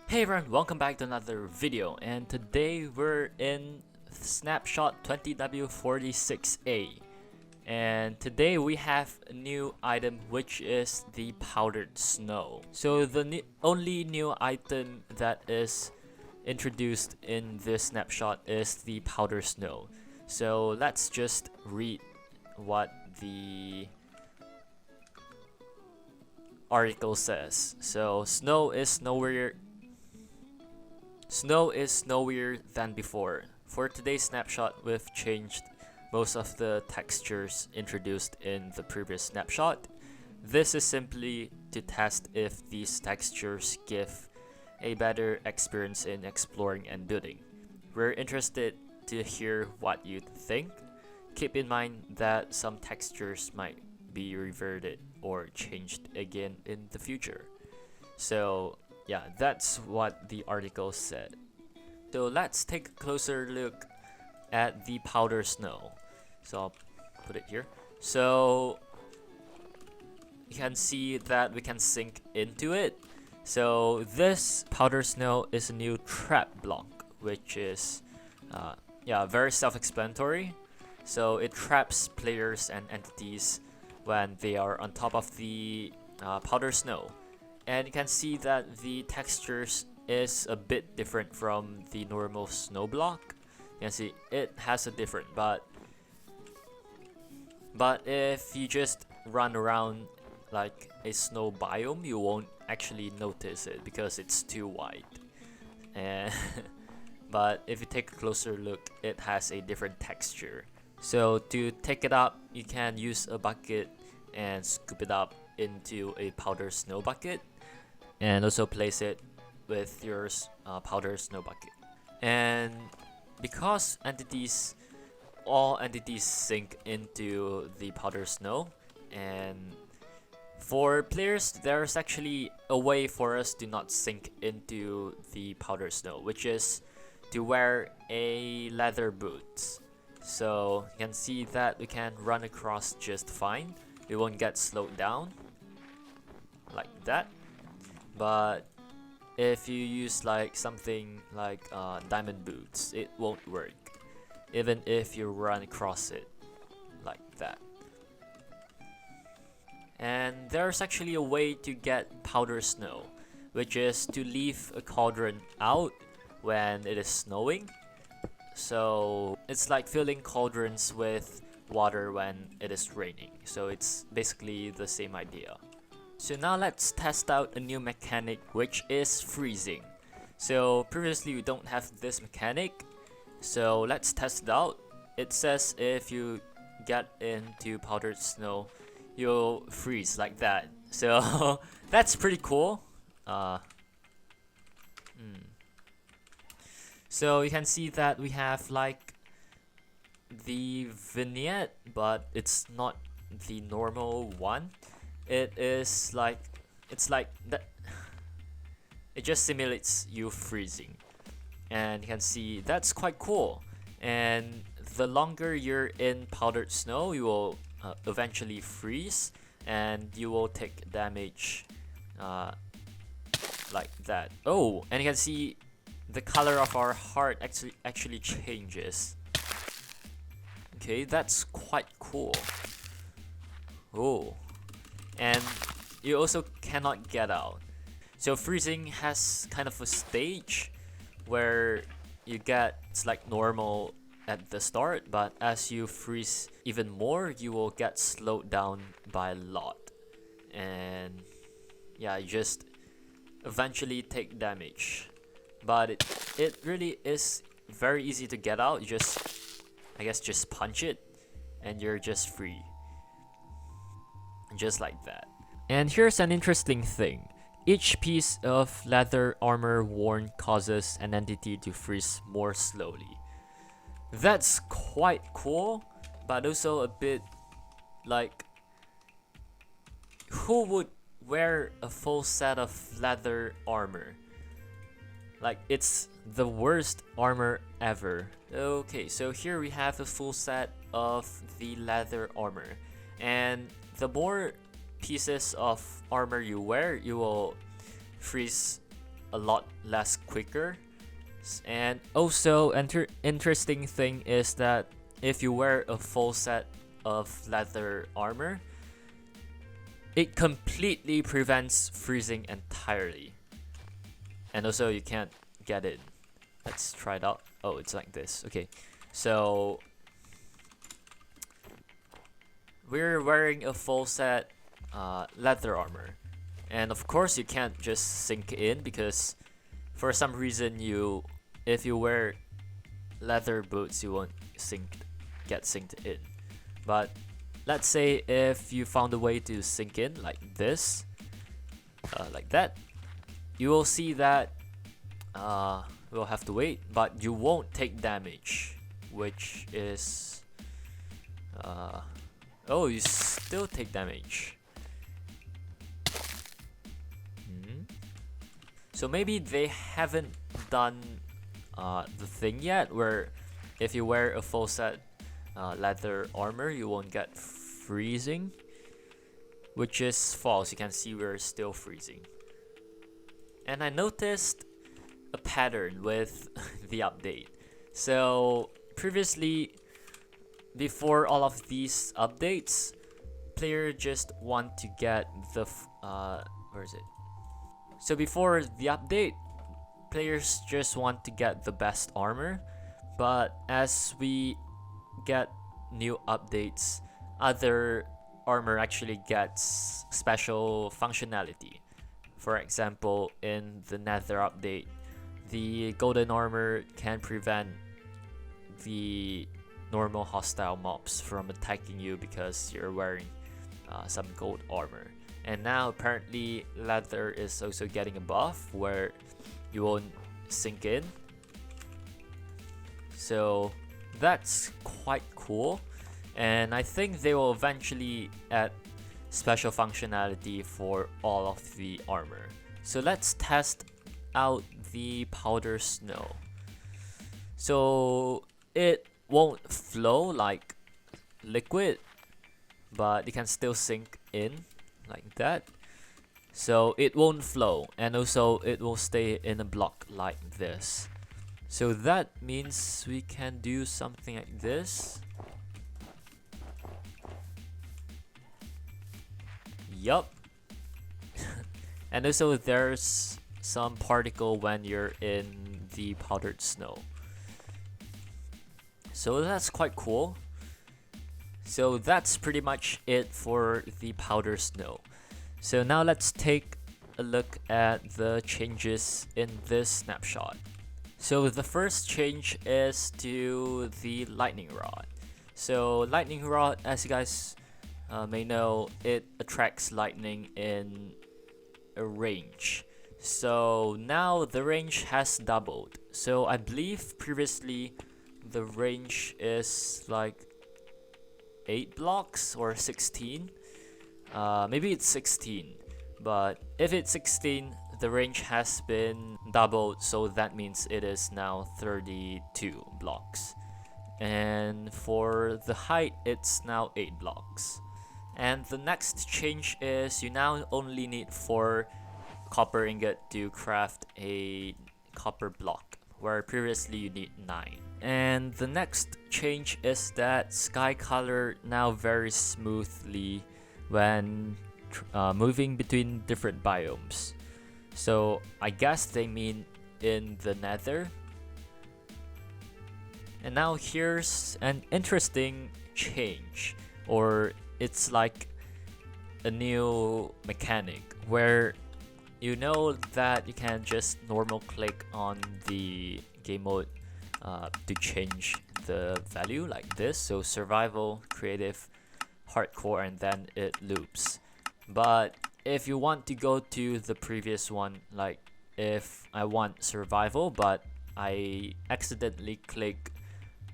Hey everyone, welcome back to another video, and today we're in Snapshot 20w46a, and today we have a new item which is the powdered snow. So the only new item that is introduced in this snapshot is the powdered snow. So let's just read what the article says. So snow is snowier than before. For today's snapshot, we've changed most of the textures introduced in the previous snapshot. This is simply to test if these textures give a better experience in exploring and building. We're interested to hear what you think. Keep in mind that some textures might be reverted or changed again in the future. So yeah, that's what the article said. So let's take a closer look at the powder snow. So I'll put it here. So you can see that we can sink into it. So this powder snow is a new trap block, which is very self-explanatory. So it traps players and entities when they are on top of the powder snow. And you can see that the textures is a bit different from the normal snow block. You can see it has a different, but if you just run around like a snow biome, you won't actually notice it because it's too wide. And but if you take a closer look, it has a different texture. So to take it up, you can use a bucket and scoop it up into a powder snow bucket, and also place it with your powder snow bucket. And because all entities sink into the powder snow, and for players there's actually a way for us to not sink into the powder snow, which is to wear a leather boots. So you can see that we can run across just fine. We won't get slowed down like that. But if you use like something like diamond boots, it won't work, even if you run across it like that. And there's actually a way to get powder snow, which is to leave a cauldron out when it is snowing. So it's like filling cauldrons with water when it is raining. So it's basically the same idea. So now let's test out a new mechanic, which is freezing. So previously we don't have this mechanic, so let's test it out. It says if you get into powdered snow, you'll freeze like that. So that's pretty cool. So you can see that we have like the vignette, but it's not the normal one. It's like that. It just simulates you freezing, and you can see that's quite cool. And the longer you're in powdered snow, you will eventually freeze, and you will take damage like that. Oh, and you can see the color of our heart actually changes. Okay, that's quite cool. Oh. And you also cannot get out. So freezing has kind of a stage where it's like normal at the start, but as you freeze even more, you will get slowed down by a lot. And yeah, you just eventually take damage. But it really is very easy to get out. You just punch it and you're just free. Just like that. And here's an interesting thing. Each piece of leather armor worn causes an entity to freeze more slowly. That's quite cool, but also a bit like, who would wear a full set of leather armor? Like, it's the worst armor ever. Okay, so here we have a full set of the leather armor, and the more pieces of armor you wear, you will freeze a lot less quicker. And also, interesting thing is that if you wear a full set of leather armor, it completely prevents freezing entirely. And also, you can't get it. Let's try it out. Oh, it's like this. Okay, so we're wearing a full set leather armor, and of course you can't just sink in, because for some reason if you wear leather boots you won't get synced in. But let's say if you found a way to sink in like this, like that, you will see that we'll have to wait, but you won't take damage, which is oh, you still take damage. So maybe they haven't done the thing yet where if you wear a full set leather armor you won't get freezing, which is false. You can see we're still freezing. And I noticed a pattern with the update. So previously, before all of these updates, player just want to get the where is it? So before the update, players just want to get the best armor, but as we get new updates, other armor actually gets special functionality. For example, in the Nether update, the golden armor can prevent the normal hostile mobs from attacking you because you're wearing some gold armor. And now apparently leather is also getting a buff where you won't sink in. So that's quite cool, and I think they will eventually add special functionality for all of the armor. So let's test out the powder snow. So it won't flow like liquid, but it can still sink in like that. So it won't flow, and also it will stay in a block like this. So that means we can do something like this. Yup. And also there's some particle when you're in the powdered snow. So that's quite cool. So that's pretty much it for the powder snow. So now let's take a look at the changes in this snapshot. So the first change is to the lightning rod. So lightning rod, as you guys may know, it attracts lightning in a range. So now the range has doubled. So I believe previously the range is like 8 blocks or 16. Maybe it's 16, but if it's 16, the range has been doubled, so that means it is now 32 blocks. And for the height, it's now 8 blocks. And the next change is you now only need 4 copper ingot to craft a copper block, where previously you need 9. And the next change is that sky color now varies smoothly when moving between different biomes. So I guess they mean in the Nether. And now here's an interesting change, or it's like a new mechanic where you know that you can just normal click on the game mode to change the value like this. So survival, creative, hardcore, and then it loops. But if you want to go to the previous one, like if I want survival but I accidentally click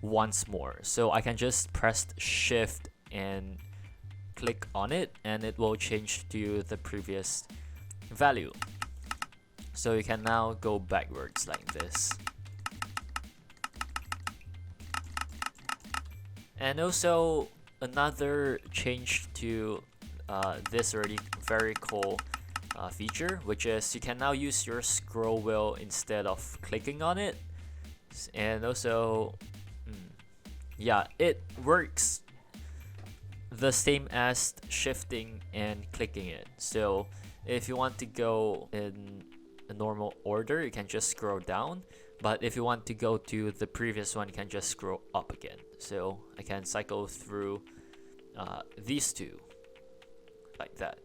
once more, so I can just press shift and click on it and it will change to the previous value. So you can now go backwards like this. And also another change to this already very cool feature, which is you can now use your scroll wheel instead of clicking on it. And also, yeah, it works the same as shifting and clicking it. So if you want to go in a normal order, you can just scroll down, but if you want to go to the previous one, you can just scroll up again. So I can cycle through these two like that.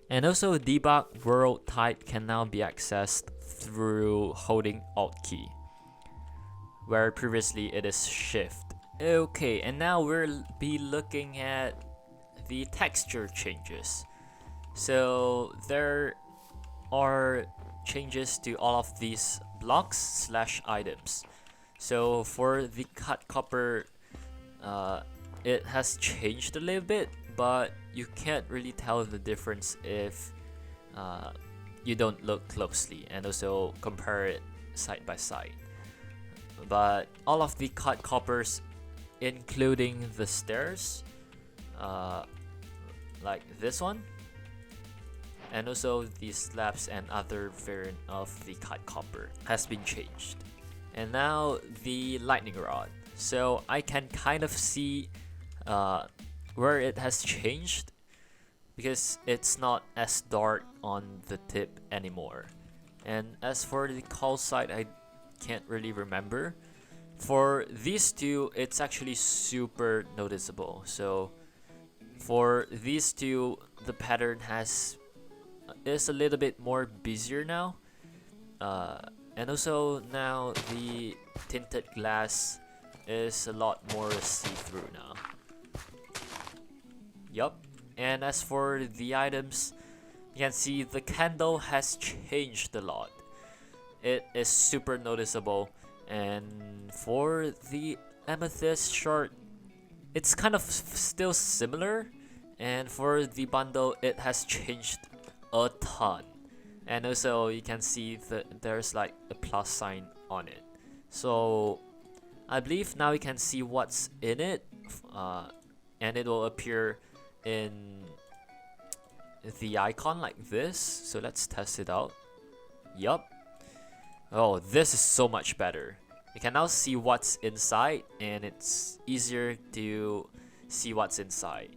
And also, debug world type can now be accessed through holding Alt key, where previously it is Shift. Okay, and now we'll be looking at the texture changes. So there are changes to all of these blocks / items. So for the cut copper, it has changed a little bit, but you can't really tell the difference if you don't look closely and also compare it side by side. But all of the cut coppers, including the stairs, like this one, and also the slabs and other variant of the cut copper, has been changed. And now the lightning rod. So I can kind of see where it has changed, because it's not as dark on the tip anymore. And as for the call side, I can't really remember. For these two, it's actually super noticeable. So for these two, the pattern is a little bit more busier now, and also now the tinted glass is a lot more see-through now. Yup. And as for the items, you can see the candle has changed a lot. It is super noticeable. And for the amethyst shard, it's kind of still similar. And for the bundle, it has changed a ton. And also you can see that there's like a plus sign on it. So I believe now you can see what's in it, and it will appear in the icon like this. So let's test it out. Yup. Oh, this is so much better. You can now see what's inside, and it's easier to see what's inside.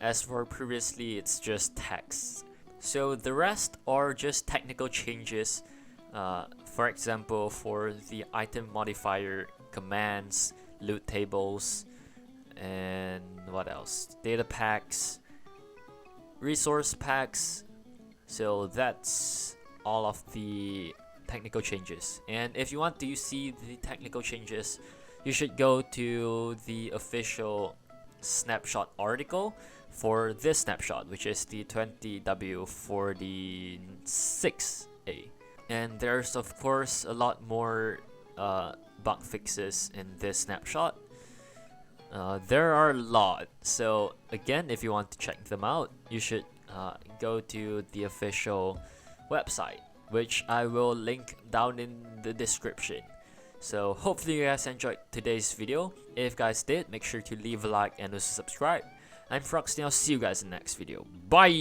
As for previously, it's just text. So the rest are just technical changes. For example, for the item modifier, commands, loot tables, and what else? Data packs, resource packs. So that's all of the technical changes. And if you want to see the technical changes, you should go to the official Snapshot article for this snapshot, which is the 20w46a. And there's of course a lot more bug fixes in this snapshot. There are a lot. So again, if you want to check them out, you should go to the official website, which I will link down in the description. So hopefully you guys enjoyed today's video. If you guys did, make sure to leave a like and also subscribe. I'm Froxy, I'll see you guys in the next video. Bye!